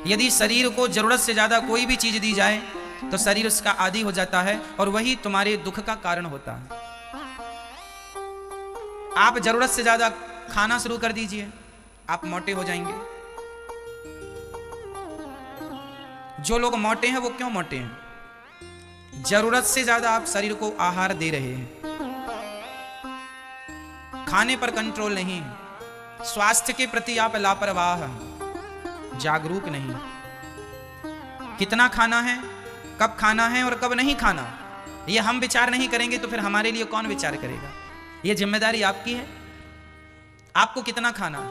यदि शरीर को जरूरत से ज्यादा कोई भी चीज दी जाए तो शरीर उसका आदी हो जाता है और वही तुम्हारे दुख का कारण होता है। आप जरूरत से ज्यादा खाना शुरू कर दीजिए, आप मोटे हो जाएंगे। जो लोग मोटे हैं वो क्यों मोटे हैं? जरूरत से ज्यादा आप शरीर को आहार दे रहे हैं, खाने पर कंट्रोल नहीं, स्वास्थ्य के प्रति आप लापरवाह, जागरूक नहीं। कितना खाना है, कब खाना है और कब नहीं खाना, ये हम विचार नहीं करेंगे तो फिर हमारे लिए कौन विचार करेगा? ये जिम्मेदारी आपकी है। आपको कितना खाना है,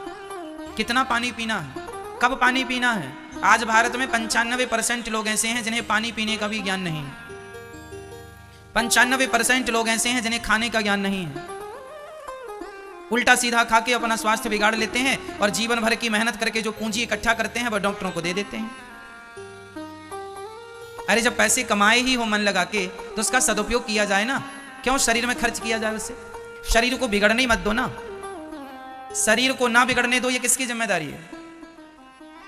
कितना पानी पीना है, कब पानी पीना है। आज भारत में 95% लोग ऐसे हैं जिन्हें पानी पीने का भी ज्ञान नहीं है। 95% लोग ऐसे हैं जिन्हें खाने का ज्ञान नहीं है। उल्टा सीधा खा के अपना स्वास्थ्य बिगाड़ लेते हैं और जीवन भर की मेहनत करके जो पूंजी इकट्ठा करते हैं वह डॉक्टरों को दे देते हैं। अरे जब पैसे कमाए ही हो मन लगा के तो उसका सदुपयोग किया जाए ना, क्यों शरीर में खर्च किया जाए? उससे शरीर को बिगड़ने ही मत दो ना, शरीर को ना बिगड़ने दो। ये किसकी जिम्मेदारी है?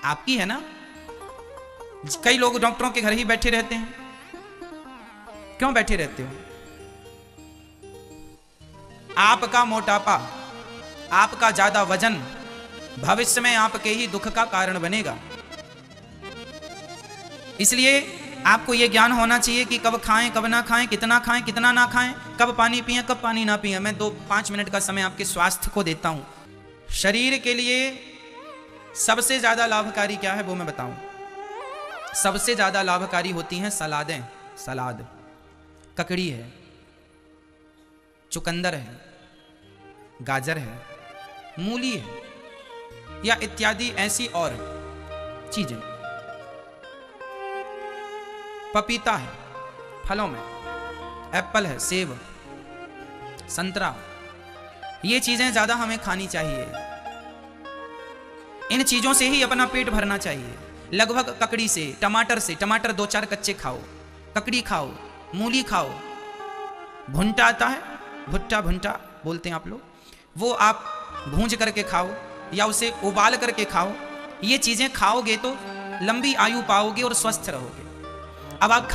आपकी है ना। कई लोग डॉक्टरों के घर ही बैठे रहते हैं। क्यों बैठे रहते हो? आपका मोटापा, आपका ज्यादा वजन भविष्य में आपके ही दुख का कारण बनेगा। इसलिए आपको यह ज्ञान होना चाहिए कि कब खाएं कब ना खाएं, कितना खाएं कितना ना खाएं, कब पानी पिएं कब पानी ना पिएं। मैं 2-5 मिनट का समय आपके स्वास्थ्य को देता हूं। शरीर के लिए सबसे ज्यादा लाभकारी क्या है वो मैं बताऊं। सबसे ज्यादा लाभकारी होती हैं सलादें। सलाद, ककड़ी है, चुकंदर है, गाजर है, मूली है, या इत्यादि ऐसी और चीजें। पपीता है फलों में, एप्पल है, सेब, संतरा, ये चीजें ज्यादा हमें खानी चाहिए। इन चीजों से ही अपना पेट भरना चाहिए। लगभग ककड़ी से, टमाटर 2-4 कच्चे खाओ, ककड़ी खाओ, मूली खाओ, भुंटा आता है, भुट्टा बोलते हैं आप लोग, वो आप भूंज करके खाओ या उसे उबाल करके खाओ। ये चीजें खाओगे तो लंबी आयु पाओगे और स्वस्थ रहोगे। अब आप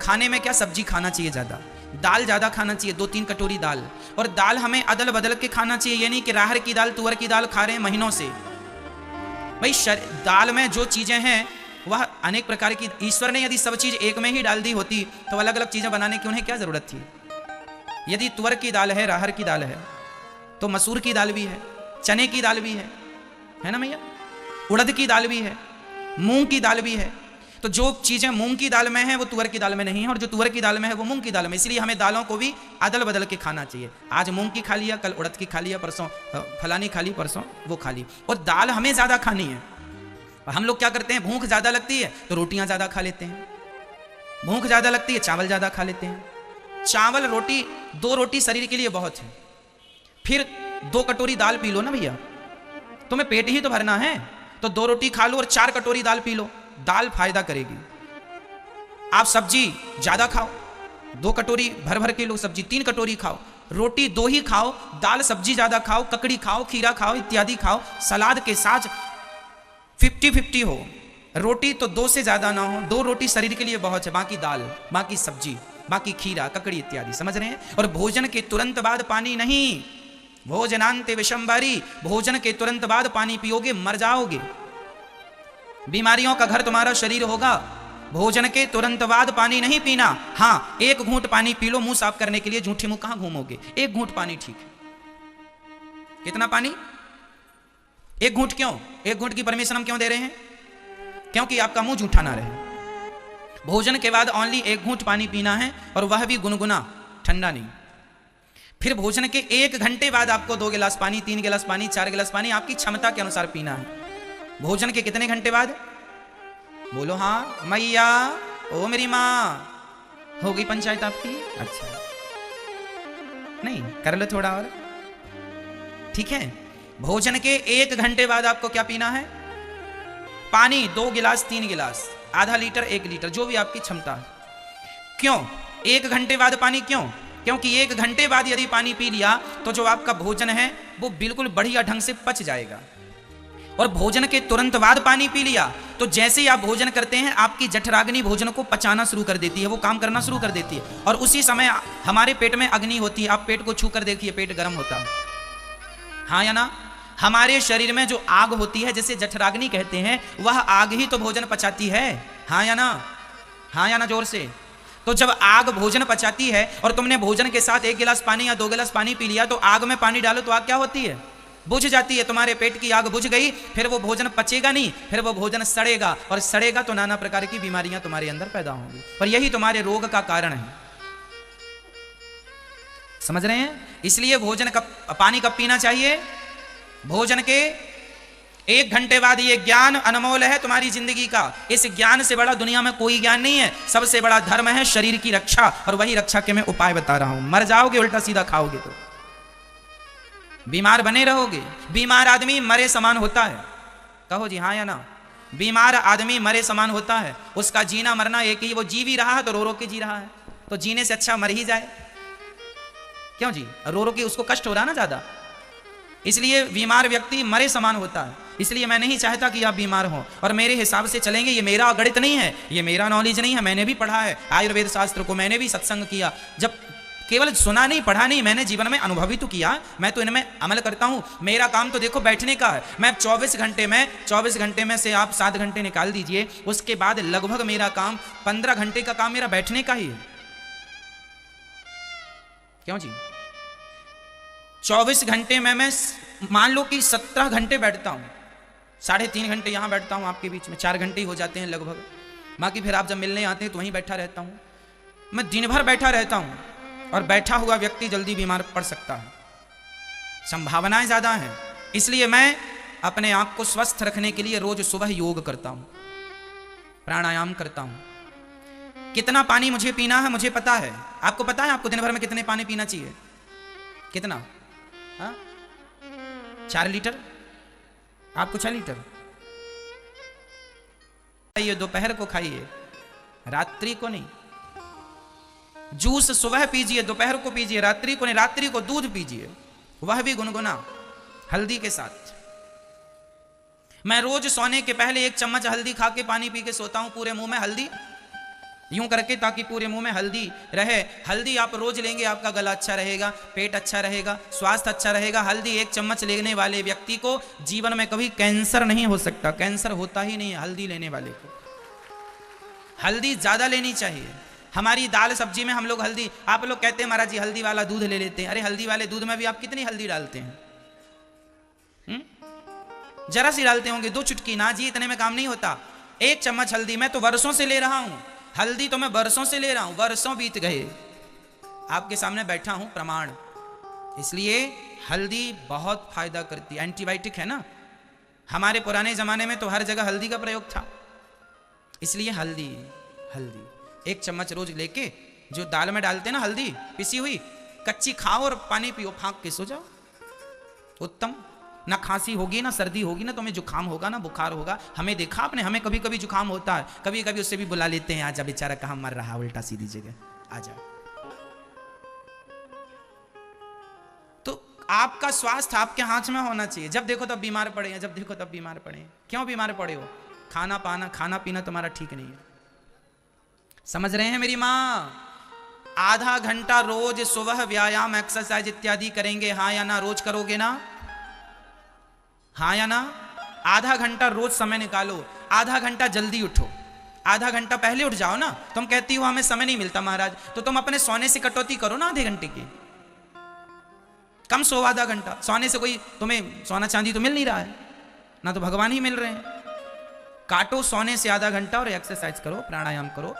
खाने में क्या सब्जी खाना चाहिए ज्यादा, दाल ज्यादा खाना चाहिए, 2-3 कटोरी दाल। और दाल हमें अदल बदल के खाना चाहिए, ये नहीं कि राहर की दाल तुअर की दाल खा रहे हैं महीनों से। भाई दाल में जो चीजें हैं वह अनेक प्रकार की, ईश्वर ने यदि सब चीज एक में ही डाल दी होती तो अलग अलग चीजें बनाने की उन्हें क्या जरूरत थी? यदि तुअर की दाल है, राहर की दाल है, तो मसूर की दाल भी है, चने की दाल भी है ना भैया, उड़द की दाल भी है, मूंग की दाल भी है। तो जो चीजें मूंग की दाल में है वो तुअर की दाल में नहीं है, और जो तुअर की दाल में है वो मूंग की दाल में। इसलिए हमें दालों को भी अदल बदल के खाना चाहिए। आज मूंग की खा लिया, कल उड़द की खा लिया, परसों फलानी खा ली, परसों वो खा ली। और दाल हमें ज्यादा खानी है। हम लोग क्या करते हैं, भूख ज्यादा लगती है तो रोटियां ज्यादा खा लेते हैं, भूख ज्यादा लगती है चावल ज्यादा खा लेते हैं। चावल रोटी, 2 रोटी शरीर के लिए बहुत है। फिर 2 कटोरी दाल पी लो ना भैया, तुम्हें पेट ही तो भरना है, तो 2 रोटी खा लो और 4 कटोरी दाल पी लो, दाल फायदा करेगी। आप सब्जी ज्यादा खाओ, 2 कटोरी भर भर के लो सब्जी, 3 कटोरी खाओ, रोटी 2 ही खाओ, दाल सब्जी ज्यादा खाओ, ककड़ी खाओ, खीरा खाओ, इत्यादि खाओ। सलाद के साथ 50-50 हो, रोटी तो 2 से ज्यादा ना हो, 2 रोटी शरीर के लिए बहुत है, बाकी दाल, बाकी सब्जी, बाकी खीरा, ककड़ी इत्यादि, समझ रहे हैं। और भोजन के तुरंत बाद पानी नहीं, भोजनांते विषंबारी, भोजन के तुरंत बाद पानी पियोगे मर जाओगे, बीमारियों का घर तुम्हारा शरीर होगा। भोजन के तुरंत बाद पानी नहीं पीना। हाँ, 1 घूंट पानी पी लो मुंह साफ करने के लिए, झूठे मुंह कहां घूमोगे, 1 घूंट पानी ठीक है। कितना पानी? 1 घूंट। क्यों 1 घूंट की परमिशन हम क्यों दे रहे हैं? क्योंकि आपका मुंह झूठा ना रहे। भोजन के बाद ओनली 1 घूंट पानी पीना है, और वह भी गुनगुना, ठंडा नहीं। फिर भोजन के 1 घंटे बाद आपको 2 गिलास पानी, 3 गिलास पानी, 4 गिलास पानी आपकी क्षमता के अनुसार पीना है। भोजन के कितने घंटे बाद? बोलो हाँ मैया, ओ मेरी माँ, हो गई पंचायत आपकी? अच्छा, नहीं कर लो थोड़ा और, ठीक है। भोजन के 1 घंटे बाद आपको क्या पीना है? पानी 2 गिलास, 3 गिलास, आधा लीटर, 1 लीटर, जो भी आपकी क्षमता है। क्यों 1 घंटे बाद पानी? क्यों? क्योंकि 1 घंटे बाद यदि पानी पी लिया तो जो आपका भोजन है वो बिल्कुल बढ़िया ढंग से पच जाएगा। और भोजन के तुरंत बाद पानी पी लिया तो जैसे ही आप भोजन करते हैं आपकी जठराग्नि भोजन को पचाना शुरू कर देती है, वो काम करना शुरू कर देती है और उसी समय हमारे पेट में अग्नि होती है। आप पेट को छू कर देखिए, पेट गर्म होता है, हाँ या ना। हमारे शरीर में जो आग होती है जिसे जठराग्नि कहते हैं, वह आग ही तो भोजन पचाती है, हाँ या ना, हाँ या ना, जोर से। तो जब आग भोजन पचाती है और तुमने भोजन के साथ 1 गिलास पानी या 2 गिलास पानी पी लिया तो आग में पानी डालो तो आग क्या होती है? बुझ जाती है। तुम्हारे पेट की आग बुझ गई, फिर वो भोजन पचेगा नहीं, फिर वो भोजन सड़ेगा और सड़ेगा तो नाना प्रकार की बीमारियां तुम्हारे अंदर पैदा होंगी और यही तुम्हारे रोग का कारण है। समझ रहे हैं? इसलिए भोजन पानी कब पीना चाहिए? भोजन के 1 घंटे बाद। ये ज्ञान अनमोल है तुम्हारी जिंदगी का। इस ज्ञान से बड़ा दुनिया में कोई ज्ञान नहीं है। सबसे बड़ा धर्म है शरीर की रक्षा और वही रक्षा के मैं उपाय बता रहा हूं। मर जाओगे उल्टा सीधा खाओगे तो बीमार बने रहोगे। बीमार आदमी मरे समान होता है, कहो जी हाँ या ना। बीमार आदमी मरे समान होता है, उसका जीना मरना एक ही। वो जी भी रहा है तो रो रो के जी रहा है, तो जीने से अच्छा मर ही जाए। क्यों जी? रो रो के उसको कष्ट हो रहा ना ज्यादा, इसलिए बीमार व्यक्ति मरे समान होता है। इसलिए मैं नहीं चाहता कि आप बीमार हो और मेरे हिसाब से चलेंगे। ये मेरा गणित नहीं है, ये मेरा नॉलेज नहीं है। मैंने भी पढ़ा है आयुर्वेद शास्त्र को, मैंने भी सत्संग किया। जब केवल सुना नहीं पढ़ा नहीं, मैंने जीवन में अनुभवी तो किया। मैं तो इनमें अमल करता हूं। मेरा काम तो देखो बैठने का है। मैं 24 घंटे में से आप 7 घंटे निकाल दीजिए, उसके बाद लगभग मेरा काम 15 घंटे का काम मेरा बैठने का ही है। क्यों जी? 24 घंटे में मैं मान लो कि 17 घंटे बैठता हूं, 3.5 घंटे यहां बैठता हूं आपके बीच में, 4 घंटे ही हो जाते हैं लगभग। बाकी फिर आप जब मिलने आते हैं तो वहीं बैठा रहता हूं। मैं दिन भर बैठा रहता हूं और बैठा हुआ व्यक्ति जल्दी बीमार पड़ सकता है, संभावनाएं ज्यादा हैं। इसलिए मैं अपने आप को स्वस्थ रखने के लिए रोज सुबह योग करता हूं, प्राणायाम करता हूं। कितना पानी मुझे पीना है मुझे पता है। आपको पता है आपको दिन भर में कितने पानी पीना चाहिए? कितना? 4 लीटर? आपको 6 लीटर खाइए, दोपहर को खाइए, रात्रि को नहीं। जूस सुबह पीजिए, दोपहर को पीजिए, रात्रि को नहीं। रात्रि को दूध पीजिए, वह भी गुनगुना हल्दी के साथ। मैं रोज सोने के पहले 1 चम्मच हल्दी खा के पानी पी के सोता हूं, पूरे मुंह में हल्दी यूं करके, ताकि पूरे मुंह में हल्दी रहे। हल्दी आप रोज लेंगे, आपका गला अच्छा रहेगा, पेट अच्छा रहेगा, स्वास्थ्य अच्छा रहेगा। हल्दी 1 चम्मच लेने वाले व्यक्ति को जीवन में कभी कैंसर नहीं हो सकता। कैंसर होता ही नहीं है हल्दी लेने वाले को। हल्दी ज्यादा लेनी चाहिए। हमारी दाल सब्जी में हम लोग हल्दी, आप लोग कहते हैं महाराज जी हल्दी वाला दूध ले लेते हैं। अरे हल्दी वाले दूध में भी आप कितनी हल्दी डालते हैं? जरा सी डालते होंगे, 2 चुटकी ना जी, इतने में काम नहीं होता। 1 चम्मच हल्दी, मैं तो वर्षों से ले रहा हूं हल्दी, तो मैं वर्षों से ले रहा हूं, वर्षों बीत गए, आपके सामने बैठा हूं प्रमाण। इसलिए हल्दी बहुत फायदा करती है, एंटीबायोटिक है ना। हमारे पुराने जमाने में तो हर जगह हल्दी का प्रयोग था। इसलिए हल्दी 1 चम्मच रोज लेके, जो दाल में डालते ना हल्दी पिसी हुई, कच्ची खाओ और पानी पियो, फांक के सो जाओ, उत्तम। ना खांसी होगी ना सर्दी होगी, ना तुम्हें जुकाम होगा ना बुखार होगा। हमें देखा आपने, हमें कभी कभी जुकाम होता है, कभी कभी उससे भी बुला लेते हैं, आजा बेचारा कहां मर रहा उल्टा सीधी जगह, आजा। तो आपका स्वास्थ्य आपके हाथ में होना चाहिए। जब देखो तब बीमार पड़े हैं, जब देखो तब बीमार पड़े हैं। क्यों बीमार पड़े हो? खाना पीना तुम्हारा ठीक नहीं है। समझ रहे हैं मेरी माँ? आधा घंटा रोज सुबह व्यायाम एक्सरसाइज इत्यादि करेंगे, हाँ या ना? रोज करोगे ना? हाँ या ना? आधा घंटा रोज समय निकालो। आधा घंटा जल्दी उठो, आधा घंटा पहले उठ जाओ ना। तुम कहती हो हमें समय नहीं मिलता महाराज, तो तुम अपने सोने से कटौती करो ना, आधे घंटे की। कम सो आधा घंटा। सोने से कोई तुम्हें सोना चांदी तो मिल नहीं रहा है ना, तो भगवान ही मिल रहे हैं। काटो सोने से आधा घंटा और एक्सरसाइज करो, प्राणायाम करो।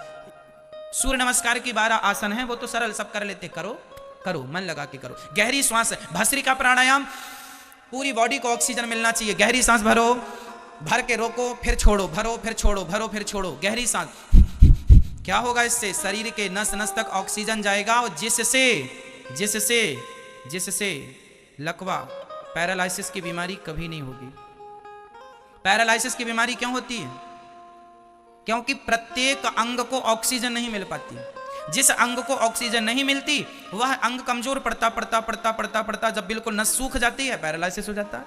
सूर्य नमस्कार की 12 आसन है, वो तो सरल सब कर लेते, करो मन लगा के करो। गहरी श्वास, भस्त्रिका प्राणायाम, पूरी बॉडी को ऑक्सीजन मिलना चाहिए। गहरी सांस भरो, भर के रोको, फिर छोड़ो, भरो फिर छोड़ो, भरो फिर छोड़ो, गहरी सांस। क्या होगा इससे? शरीर के नस नस तक ऑक्सीजन जाएगा और जिससे लकवा, पैरालिसिस की बीमारी कभी नहीं होगी। पैरालिसिस की बीमारी क्यों होती है? क्योंकि प्रत्येक अंग को ऑक्सीजन नहीं मिल पाती। जिस अंग को ऑक्सीजन नहीं मिलती वह अंग कमजोर पड़ता जब बिल्कुल नस सूख जाती है, पैरालिसिस हो जाता है।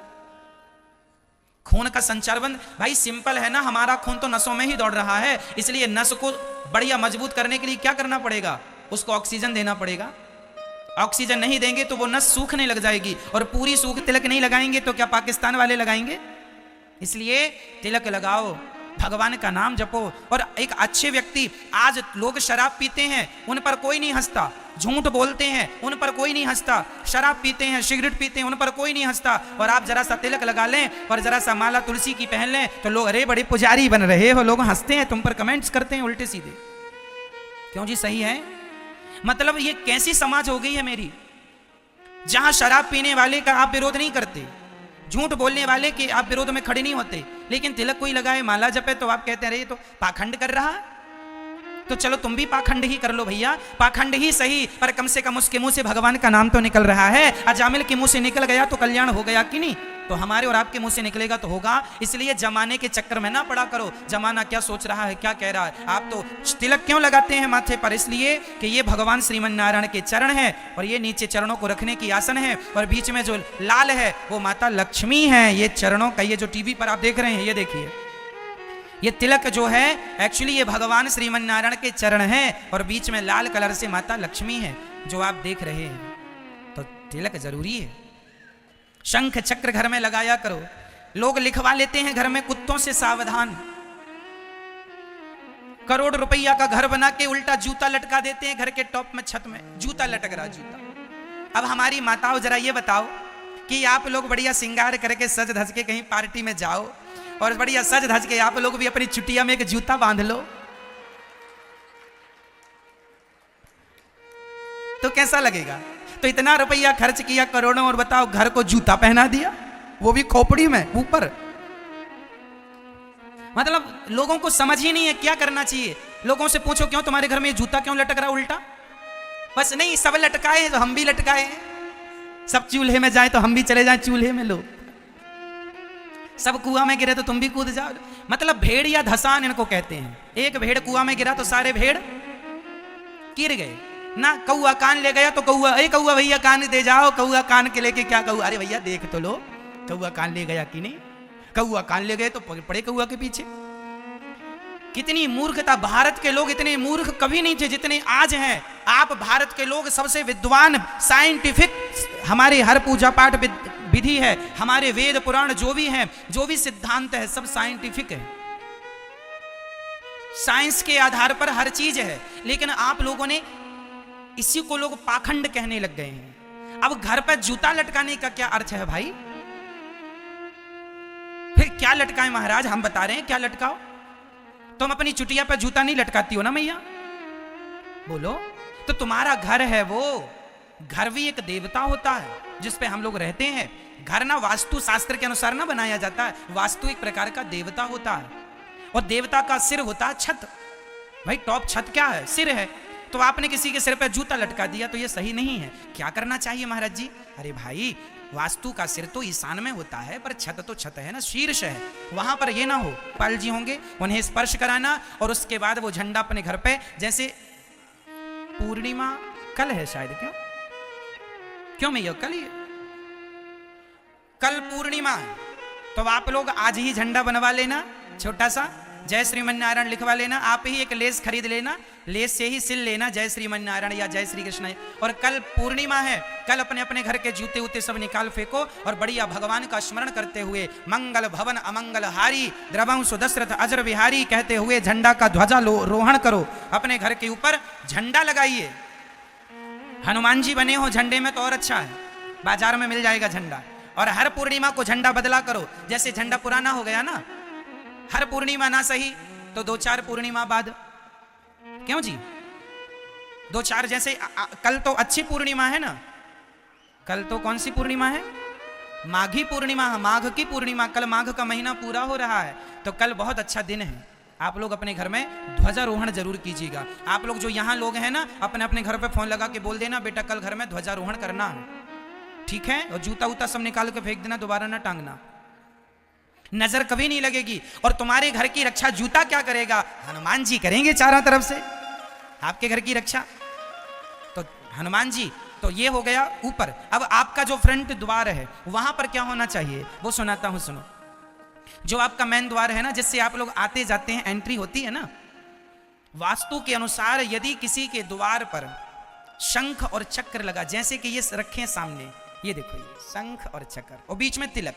खून का संचार बंद। भाई सिंपल है ना, हमारा खून तो नसों में ही दौड़ रहा है, इसलिए नस को बढ़िया मजबूत करने के लिए क्या करना पड़ेगा, उसको ऑक्सीजन देना पड़ेगा। ऑक्सीजन नहीं देंगे तो वो नस सूखने लग जाएगी, और पूरी सूख तिलक नहीं लगाएंगे तो क्या पाकिस्तान वाले लगाएंगे? इसलिए तिलक लगाओ, भगवान का नाम जपो। और एक अच्छे व्यक्ति, आज लोग शराब पीते हैं उन पर कोई नहीं हंसता, झूठ बोलते हैं उन पर कोई नहीं हंसता, शराब पीते हैं सिगरेट पीते हैं उन पर कोई नहीं हंसता, और आप जरा सा तिलक लगा लें और जरा सा माला तुलसी की पहन लें तो लोग अरे बड़े पुजारी बन रहे हो, लोग हंसते हैं तुम पर, कमेंट्स करते हैं उल्टे सीधे। क्यों जी? सही है। मतलब ये कैसी समाज हो गई है मेरी, जहां शराब पीने वाले का आप विरोध नहीं करते, झूठ बोलने वाले के आप विरोध में खड़े नहीं होते, लेकिन तिलक कोई लगाए माला जपे तो आप कहते हैं अरे ये तो पाखंड कर रहा। तो चलो तुम भी पाखंड ही कर लो भैया, पाखंड ही सही, पर कम से कम उसके मुंह से भगवान का नाम तो निकल रहा है। अजामिल के मुंह से निकल गया तो कल्याण हो गया कि नहीं? तो हमारे और आपके मुंह से निकलेगा तो होगा। इसलिए जमाने के चक्कर में ना पड़ा करो, जमाना क्या सोच रहा है, क्या कह रहा है। आप तो तिलक क्यों लगाते हैं माथे पर? इसलिए कि ये भगवान श्रीमन नारायण के चरण है, और ये नीचे चरणों को रखने की आसन है, और बीच में जो लाल है वो माता लक्ष्मी है। ये चरणों का, ये जो टीवी पर आप देख रहे हैं, ये देखिए, ये तिलक जो है एक्चुअली ये भगवान श्रीमन नारायण के चरण है, और बीच में लाल कलर से माता लक्ष्मी है जो आप देख रहे हैं। तो तिलक जरूरी है। शंख चक्र घर में लगाया करो। लोग लिखवा लेते हैं घर में कुत्तों से सावधान, करोड़ रुपया का घर बना के उल्टा जूता लटका देते हैं घर के टॉप में, छत में जूता लटक रहा, जूता। अब हमारी माताओं जरा ये बताओ कि आप लोग बढ़िया श्रृंगार करके सज धज के कहीं पार्टी में जाओ, और बढ़िया सज धज के आप लोग भी अपनी चुटिया में एक जूता बांध लो, तो कैसा लगेगा? तो इतना रुपया खर्च किया करोड़ों, और बताओ घर को जूता पहना दिया, वो भी खोपड़ी में ऊपर। मतलब लोगों को समझ ही नहीं है क्या करना चाहिए। लोगों से पूछो क्यों तुम्हारे घर में जूता क्यों लटक रहा उल्टा? बस नहीं, सब लटकाए हैं तो हम भी लटकाए हैं, सब चूल्हे में जाए तो हम भी चले जाए चूल्हे में, लो सब कुआं में गिरे तो तुम भी कूद जाओ। मतलब भेड़ या धसान इनको कहते हैं। एक भेड़ कुआं में गिरा तो सारे भेड़ गिर गए ना। कौआ कान ले गया तो कौआ, अरे कौआ भैया कान दे जाओ, कौआ कान के लेके क्या कौआ, अरे भैया देख तो लो कौआ कान ले गया कि नहीं। कौआ कान ले गए तो पड़े कौआ के पीछे। कितनी मूर्खता! भारत के लोग इतने मूर्ख कभी नहीं थे जितने आज हैं। आप भारत के लोग सबसे विद्वान, साइंटिफिक, हमारे हर पूजा पाठ विधि है, हमारे वेद पुराण जो भी हैं, जो भी सिद्धांत है, सब साइंटिफिक है, साइंस के आधार पर हर चीज है। लेकिन आप लोगों ने इसी को लोग पाखंड कहने लग गए हैं। अब घर पर जूता लटकाने का क्या अर्थ है भाई? फिर क्या लटकाएं महाराज? हम बता रहे हैं क्या लटकाओ। तुम अपनी चुटिया पर जूता नहीं लटकाती हो ना मैया? बोलो। तो तुम्हारा घर है, वो घर भी एक देवता होता है जिस पे हम लोग रहते हैं। घर ना वास्तु शास्त्र के अनुसार ना बनाया जाता है, वास्तु एक प्रकार का देवता होता है, और देवता का सिर होता है छत। भाई टॉप छत क्या है? सिर है। तो आपने किसी के सिर पर जूता लटका दिया तो ये सही नहीं है। क्या करना चाहिए महाराज जी? अरे भाई वास्तु का सिर तो ईशान में होता है, पर छत तो छत है ना, शीर्ष है, वहां पर ये ना हो। पाल जी होंगे, उन्हें स्पर्श कराना, और उसके बाद वो झंडा अपने घर पे, जैसे पूर्णिमा कल है शायद, क्यों मैया कल ही कल पूर्णिमा है, तो आप लोग आज ही झंडा बनवा लेना, छोटा सा जय श्रीमन नारायण लिखवा लेना। आप ही एक लेस खरीद लेना, लेस से ही सिल लेना जय श्रीमन नारायण या जय श्री कृष्ण। और कल पूर्णिमा है, कल अपने अपने घर के जूते उते सब निकाल फेंको, और बढ़िया भगवान का स्मरण करते हुए मंगल भवन अमंगल हारी द्रवंश दशरथ अजर बिहारी कहते हुए झंडा का ध्वजा रोहण करो। अपने घर के ऊपर झंडा लगाइए। हनुमान जी बने हो झंडे में तो और अच्छा है, बाजार में मिल जाएगा झंडा। और हर पूर्णिमा को झंडा बदला करो। जैसे झंडा पुराना हो गया ना, हर पूर्णिमा ना सही तो 2-4 पूर्णिमा बाद, क्यों जी? 2-4, जैसे कल तो अच्छी पूर्णिमा है ना, कल तो कौन सी पूर्णिमा है? माघी पूर्णिमा, माघ की पूर्णिमा। कल माघ का महीना पूरा हो रहा है, तो कल बहुत अच्छा दिन है। आप लोग अपने घर में ध्वजारोहण जरूर कीजिएगा। आप लोग जो यहाँ लोग हैं ना, अपने अपने घर पे फोन लगा के बोल देना बेटा कल घर में ध्वजारोहण करना है, ठीक है? और जूता उता सब निकाल के फेंक देना, दोबारा ना टांगना, नजर कभी नहीं लगेगी। और तुम्हारे घर की रक्षा जूता क्या करेगा? हनुमान जी करेंगे चारों तरफ से आपके घर की रक्षा। तो हनुमान जी, तो ये हो गया ऊपर। अब आपका जो फ्रंट द्वार है वहां पर क्या होना चाहिए वो सुनाता हूं, सुनो। जो आपका मेन द्वार है ना, जिससे आप लोग आते जाते हैं, एंट्री होती है ना, वास्तु के अनुसार यदि किसी के द्वार पर शंख और चक्र लगा, जैसे कि ये रखे सामने, ये देखो ये शंख और चक्र और बीच में तिलक,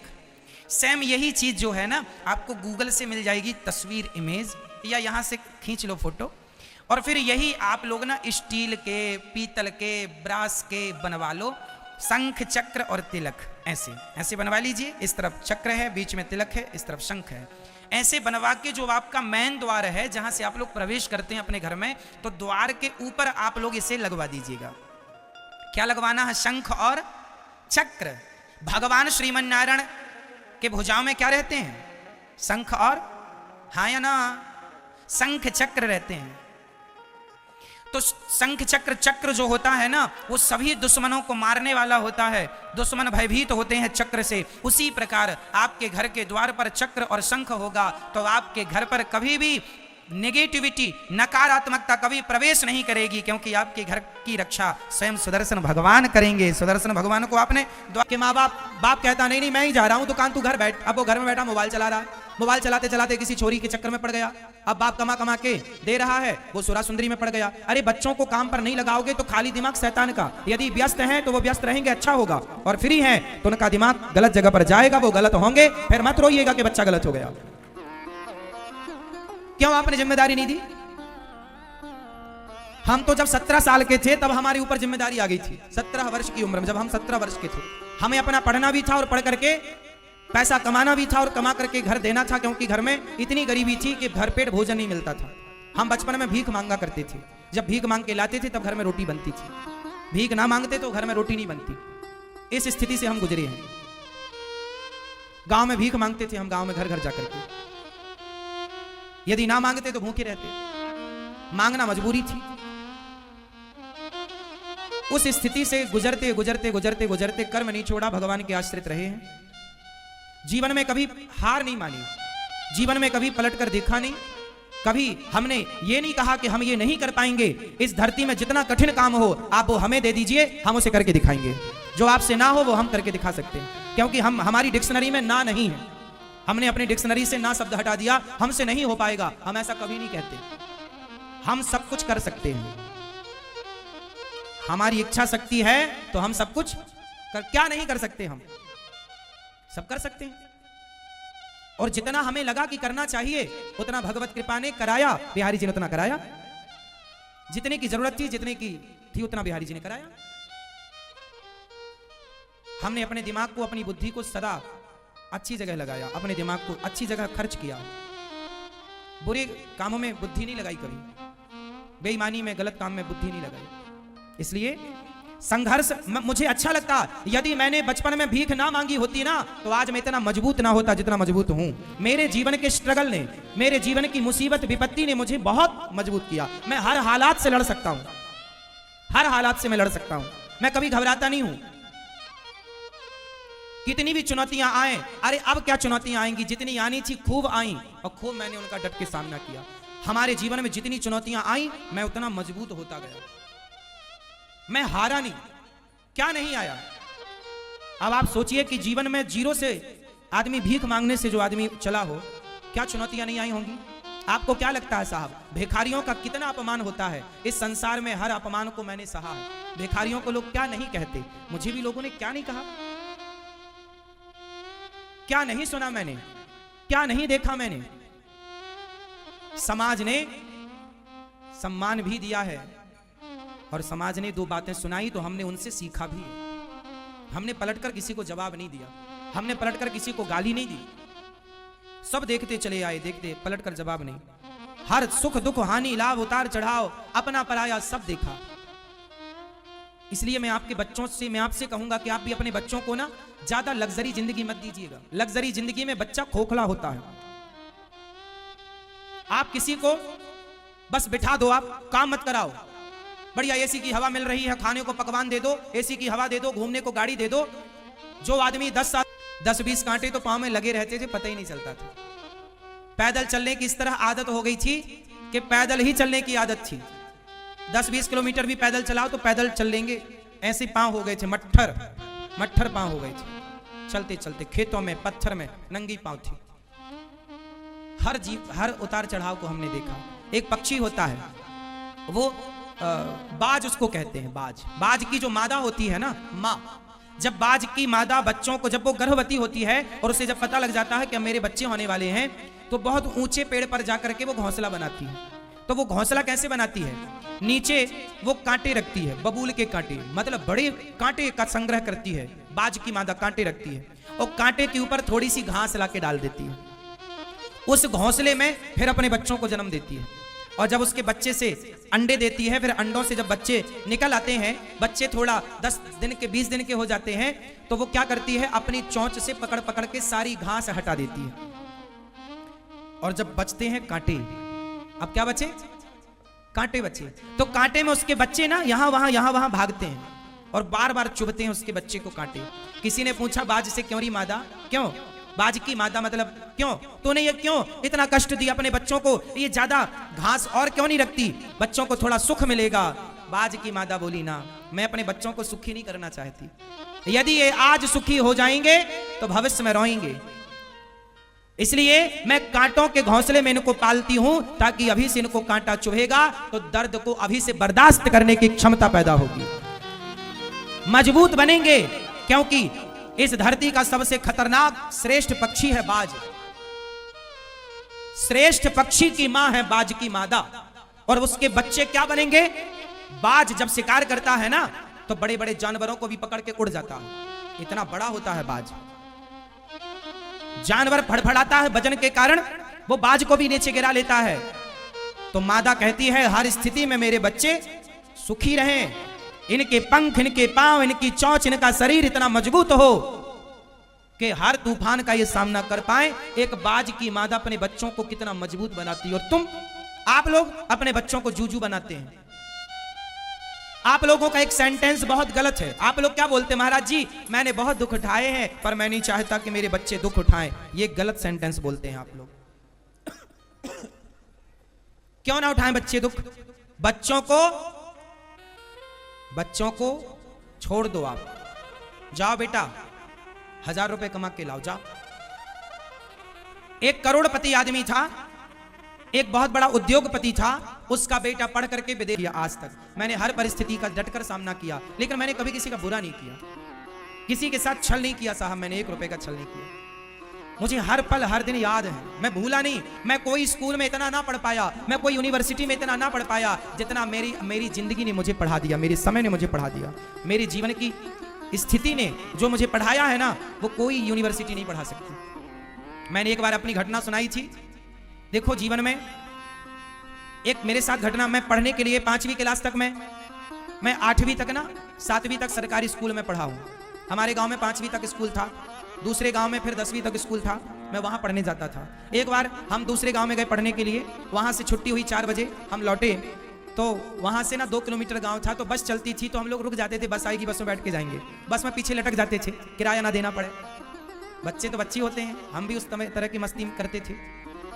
सेम यही चीज जो है ना आपको गूगल से मिल जाएगी तस्वीर, इमेज, या यहां से खींच लो फोटो, और फिर यही आप लोग ना स्टील के, पीतल के, ब्रास के बनवा लो, शंख चक्र और तिलक, ऐसे ऐसे बनवा लीजिए। इस तरफ चक्र है, बीच में तिलक है, इस तरफ शंख है। ऐसे बनवा के जो आपका मेन द्वार है, जहां से आप लोग प्रवेश करते हैं अपने घर में, तो द्वार के ऊपर आप लोग इसे लगवा दीजिएगा। क्या लगवाना है? शंख और चक्र। भगवान श्रीमन नारायण के भुजाओं में क्या रहते हैं? शंख और, हाँ या ना, शंख चक्र रहते हैं। तो शंख चक्र, चक्र जो होता है ना, वो सभी दुश्मनों को मारने वाला होता है, दुश्मन भयभीत होते हैं चक्र से। उसी प्रकार आपके घर के द्वार पर चक्र और शंख होगा तो आपके घर पर कभी भी नेगेटिविटी, नकारात्मकता कभी प्रवेश नहीं करेगी, क्योंकि आपके घर की रक्षा स्वयं सुदर्शन भगवान करेंगे। सुदर्शन भगवान को आपने के माँ बाप कहता नहीं मैं ही जा रहा हूं दुकान, तू घर बैठ। अब वो घर में बैठा मोबाइल चला रहा है, मोबाइल चलाते चलाते किसी छोरी के चक्कर में पड़ गया। अब बाप कमा कमा के दे रहा है, वो सुरा सुंदरी में पड़ गया। अरे बच्चों को काम पर नहीं लगाओगे तो खाली दिमाग शैतान का, यदि व्यस्त हैं तो वो व्यस्त रहेंगे, अच्छा होगा, और फ्री हैं तो उनका दिमाग गलत जगह पर जाएगा, वो गलत होंगे, फिर मत रोइएगा कि बच्चा गलत हो गया। क्यों आपने जिम्मेदारी नहीं दी? हम तो जब 17 साल के थे तब हमारे ऊपर जिम्मेदारी आ गई थी। 17 वर्ष की उम्र में, जब हम 17 वर्ष के थे, हमें अपना पढ़ना भी था और पढ़ करके पैसा कमाना भी था और कमा करके घर देना था, क्योंकि घर में इतनी गरीबी थी कि भरपेट भोजन नहीं मिलता था। हम बचपन में भीख मांगा करते थे, जब भीख मांग के लाते थे तब घर में रोटी बनती थी, भीख ना मांगते तो घर में रोटी नहीं बनती। इस स्थिति से हम गुजरे हैं। गांव में भीख मांगते थे हम, गांव में घर घर जाकर के, यदि ना मांगते तो भूखे रहते, मांगना मजबूरी थी। उस स्थिति से गुजरते गुजरते गुजरते गुजरते कर्म नहीं छोड़ा, भगवान के आश्रित रहे हैं। जीवन में कभी हार नहीं मानी, जीवन में कभी पलट कर देखा नहीं, कभी हमने ये नहीं कहा कि हम ये नहीं कर पाएंगे। इस धरती में जितना कठिन काम हो आप वो हमें दे दीजिए, हम उसे करके दिखाएंगे। जो आपसे ना हो वो हम करके दिखा सकते हैं, क्योंकि हमारी डिक्शनरी में ना नहीं है। हमने अपनी डिक्शनरी से ना शब्द हटा दिया, हमसे नहीं हो पाएगा, हम ऐसा कभी नहीं कहते। हम सब कुछ कर सकते हैं, हमारी इच्छा शक्ति है तो हम सब कुछ क्या नहीं कर सकते? हम सब कर सकते हैं। और जितना हमें लगा कि करना चाहिए उतना भगवत कृपा ने कराया, बिहारी जी ने उतना कराया, जितने की जरूरत थी, जितने की थी उतना बिहारी जी ने कराया। हमने अपने दिमाग को, अपनी बुद्धि को सदा अच्छी जगह लगाया, अपने दिमाग को अच्छी जगह खर्च किया, बुरे कामों में बुद्धि नहीं लगाई, कभी बेईमानी में, गलत काम में बुद्धि नहीं लगाई। इसलिए संघर्ष मुझे अच्छा लगता, यदि मैंने बचपन में भीख ना मांगी होती ना तो आज मैं इतना मजबूत ना होता जितना मजबूत हूं। मेरे जीवन के स्ट्रगल ने, मेरे जीवन की मुसीबत विपत्ति ने मुझे बहुत मजबूत किया। मैं हर हालात से लड़ सकता हूं, हर हालात से मैं लड़ सकता हूं, मैं कभी घबराता नहीं हूं। कितनी भी चुनौतियां आए, अरे अब क्या चुनौतियां आएंगी, जितनी आनी थी खूब आई और खूब मैंने उनका डट के सामना किया। हमारे जीवन में जितनी चुनौतियां आई मैं उतना मजबूत होता गया, मैं हारा नहीं। क्या नहीं आया? अब आप सोचिए कि जीवन में जीरो से आदमी भीख मांगने से जो आदमी चला हो, क्या चुनौतियां नहीं आई होंगी? आपको क्या लगता है साहब, भिखारियों का कितना अपमान होता है? इस संसार में हर अपमान को मैंने सहा है। भिखारियों को लोग क्या नहीं कहते, मुझे भी लोगों ने क्या नहीं कहा, क्या नहीं सुना मैंने, क्या नहीं देखा मैंने। समाज ने सम्मान भी दिया है और समाज ने दो बातें सुनाई तो हमने उनसे सीखा भी। हमने पलटकर किसी को जवाब नहीं दिया, हमने पलटकर किसी को गाली नहीं दी, सब देखते चले आए, देखते पलटकर जवाब नहीं। हर सुख दुख हानि लाभ उतार चढ़ाव अपना पराया सब देखा। इसलिए मैं आपके बच्चों से, मैं आपसे कहूंगा कि आप भी अपने बच्चों को ना ज्यादा लग्जरी जिंदगी मत दीजिएगा। लग्जरी जिंदगी में बच्चा खोखला होता है। आप किसी को बस बिठा दो, आप काम मत कराओ। बढ़िया एसी की हवा मिल रही है, खाने को पकवान दे दो, एसी की हवा दे दो, घूमने को गाड़ी दे दो। जो आदमी 10-20 कांटे तो पांव में लगे रहते थे, पता ही नहीं चलता था। पैदल चलने की इस तरह आदत हो गई थी कि पैदल ही चलने की आदत थी। 10-20 किलोमीटर भी पैदल चलाओ तो पैदल चल लेंगे, ऐसे पांव हो गए थे, मट्ठर पांव हो गए थे। चलते चलते खेतों में, पत्थर में नंगी पांव थी। हर जीव, हर उतार चढ़ाव को हमने देखा। एक पक्षी होता है, वो बाज उसको कहते हैं, बाज। बाज की जो मादा होती है ना, माँ, जब बाज की मादा बच्चों को, जब वो गर्भवती होती है और उसे जब पता लग जाता है कि मेरे बच्चे होने वाले हैं, तो बहुत ऊंचे पेड़ पर जाकर के वो घोंसला बनाती है। तो वो घोंसला कैसे बनाती है? नीचे वो कांटे रखती है, बबूल के कांटे, मतलब बड़े कांटे का संग्रह करती है। बाज की मादा कांटे रखती है और कांटे के ऊपर थोड़ी सी घास ला के डाल देती है। उस घोंसले में फिर अपने बच्चों को जन्म देती है और जब उसके बच्चे से अंडे देती है, फिर अंडों से जब बच्चे निकल आते हैं, बच्चे थोड़ा 10 दिन के 20 दिन के हो जाते हैं, तो वो क्या करती है? अपनी चोंच से पकड़ पकड़ के सारी घास हटा देती है। और जब बचते हैं कांटे, अब क्या बचे? कांटे बचे। तो कांटे में उसके बच्चे ना यहां वहां भागते हैं और बार बार चुभते हैं उसके बच्चे को कांटे। किसी ने पूछा बाज से, क्यों री मादा, क्यों? बाज की मादा मतलब क्यों? तूने ये क्यों इतना कष्ट दिया अपने बच्चों को? ये ज्यादा घास और क्यों नहीं रखती? बच्चों को थोड़ा सुख मिलेगा। बाज की मादा बोली, ना, मैं अपने बच्चों को सुखी नहीं करना चाहती। यदि ये आज सुखी हो जाएंगे तो भविष्य में रोएंगे, इसलिए मैं कांटों के घोंसले में इनको पालती हूं, ताकि अभी से इनको कांटा चुभेगा तो दर्द को अभी से बर्दाश्त करने की क्षमता पैदा होगी, मजबूत बनेंगे। क्योंकि इस धरती का सबसे खतरनाक श्रेष्ठ पक्षी है बाज। श्रेष्ठ पक्षी की मां है बाज की मादा, और उसके बच्चे क्या बनेंगे? बाज जब शिकार करता है ना, तो बड़े बड़े जानवरों को भी पकड़ के उड़ जाता है, इतना बड़ा होता है बाज। जानवर फड़फड़ाता है वजन के कारण, वो बाज को भी नीचे गिरा लेता है। तो मादा कहती है, हर स्थिति में मेरे बच्चे सुखी रहें, इनके पंख, इनके पांव, इनकी चोंच, इनका शरीर इतना मजबूत हो कि हर तूफान का ये सामना कर पाए। एक बाज की मादा अपने बच्चों को कितना मजबूत बनाती है। और आप लोग अपने बच्चों को जूजू बनाते हैं। आप लोगों का एक सेंटेंस बहुत गलत है। आप लोग क्या बोलते हैं? महाराज जी, मैंने बहुत दुख उठाए हैं, पर मैं नहीं चाहता कि मेरे बच्चे दुख उठाएं। ये गलत सेंटेंस बोलते हैं आप लोग। क्यों ना उठाएं बच्चे दुख? बच्चों को छोड़ दो। आप जाओ बेटा, 1000 रुपए कमा के लाओ, जाओ। एक करोड़पति आदमी था, एक बहुत बड़ा उद्योगपति था, उसका बेटा पढ़ करके विदेश गया। आज तक मैंने हर परिस्थिति का डटकर सामना किया, लेकिन मैंने कभी किसी का बुरा नहीं किया, किसी के साथ छल नहीं किया साहब, मैंने 1 रुपए का छल नहीं किया। मुझे हर पल हर दिन याद है, मैं भूला नहीं। मैं कोई स्कूल में इतना ना पढ़ पाया, मैं कोई यूनिवर्सिटी में इतना ना पढ़ पाया, जितना मेरी जिंदगी ने मुझे पढ़ा दिया, मेरे समय ने मुझे पढ़ा दिया, मेरे जीवन की स्थिति ने जो मुझे पढ़ाया है ना, वो कोई यूनिवर्सिटी नहीं पढ़ा सकती। मैंने एक बार अपनी घटना सुनाई थी। देखो, जीवन में एक मेरे साथ घटना, मैं पढ़ने के लिए 5वीं क्लास तक मैं 8वीं तक ना 7वीं तक सरकारी स्कूल में पढ़ा हूँ। हमारे गांव में 5वीं तक स्कूल था, दूसरे गांव में फिर 10वीं तक स्कूल था, मैं वहां पढ़ने जाता था। एक बार हम दूसरे गांव में गए पढ़ने के लिए, वहां से छुट्टी हुई 4 बजे, हम लौटे तो वहां से ना 2 किलोमीटर गांव था, तो बस चलती थी, तो हम लोग रुक जाते थे, बस आएगी, बस में बैठ के जाएंगे। बस में पीछे लटक जाते थे, किराया ना देना पड़े। बच्चे तो बच्चे होते हैं, हम भी उस तरह की मस्ती करते थे।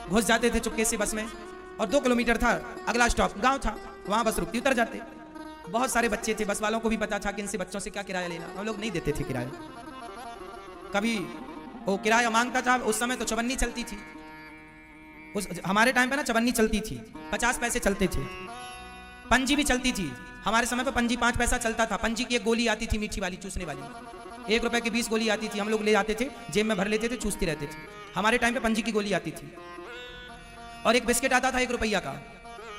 घुस जाते थे चुपके से बस में, और 2 किलोमीटर था, अगला स्टॉप गांव था, वहां बस रुकती, उतर जाते। बहुत सारे बच्चे थे, बस वालों को भी पता था कि इनसे बच्चों से क्या किराया लेना, हम लोग नहीं देते थे किराया। कभी वो किराया मांगता था, उस समय तो चवन्नी चलती थी, हमारे टाइम पे ना चवन्नी चलती थी, 50 पैसे चलते थे। पंजी भी चलती थी, हमारे समय पे पंजी 5 पैसा चलता था। पंजी की एक गोली आती थी मीठी वाली, चूसने वाली, 1 रुपए की 20 गोली आती थी, हम लोग ले जाते थे, जेब में भर लेते थे, चूसते रहते थे। हमारे टाइम पे पंजी की गोली आती थी। और एक बिस्किट आता था 1 रुपया का,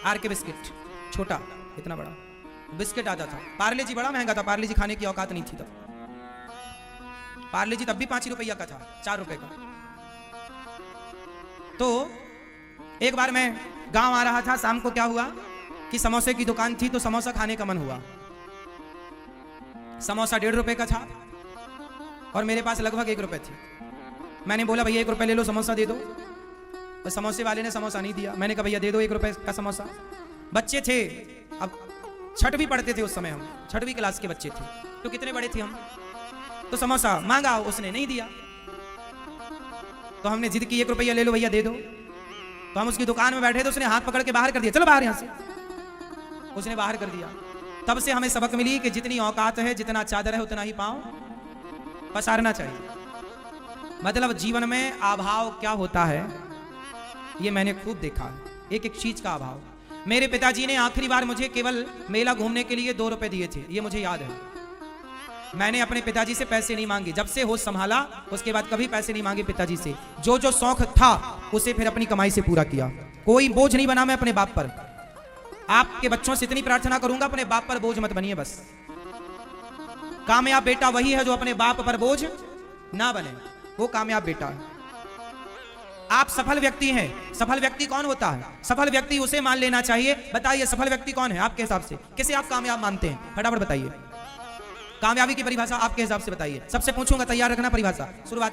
आर के बिस्किट, छोटा, इतना बड़ा बिस्किट आता था। पार्ले जी बड़ा महंगा था, पार्ले जी खाने की औकात नहीं थी तब। पार्ले जी तब भी 5 रुपया का था, 4 रुपए का। तो एक बार मैं गांव आ रहा था, शाम को क्या हुआ कि समोसे की दुकान थी, तो समोसा खाने का मन हुआ। समोसा 1.5 रुपए का था और मेरे पास लगभग 1 रुपए थी। मैंने बोला, भैया 1 रुपए ले लो, समोसा दे दो। तो समोसे वाले ने समोसा नहीं दिया। मैंने कहा, भैया दे दो 1 रुपए का समोसा। बच्चे थे, अब 6वीं पढ़ते थे उस समय, हम 6वीं क्लास के बच्चे थे, तो कितने बड़े थे हम। तो समोसा मांगा, उसने नहीं दिया, तो हमने जिद की, 1 रुपया ले लो भैया, दे दो। तो हम उसकी दुकान में बैठे थे, उसने हाथ पकड़ के बाहर कर दिया, चलो बाहर यहां से। उसने बाहर कर दिया। तब से हमें सबक मिली कि जितनी औकात है, जितना चादर है, उतना ही पांव पसारना चाहिए। मतलब जीवन में अभाव क्या होता है ये मैंने खूब देखा है, एक एक चीज का अभाव। मेरे पिताजी ने आखिरी बार मुझे केवल मेला घूमने के लिए 2 रुपए दिए थे, ये मुझे याद है। मैंने अपने पिताजी से पैसे नहीं मांगे, जब से होश संभाला उसके बाद कभी पैसे नहीं मांगे पिताजी से। जो जो शौक था उसे फिर अपनी कमाई से पूरा किया, कोई बोझ नहीं बना मैं अपने बाप पर। आपके बच्चों से इतनी प्रार्थना करूंगा, अपने बाप पर बोझ मत बनिए बस। कामयाब बेटा वही है जो अपने बाप पर बोझ ना बने, वो कामयाब बेटा है। आप सफल व्यक्ति हैं। सफल व्यक्ति कौन होता है? सफल व्यक्ति उसे मान लेना चाहिए। बताइए सफल व्यक्ति कौन है आपके हिसाब से? किसे आप कामयाब मानते हैं? फटाफट बताइए, कामयाबी की परिभाषा आपके हिसाब से बताइए। सबसे पूछूंगा, तैयार रखना परिभाषा। शुरुआत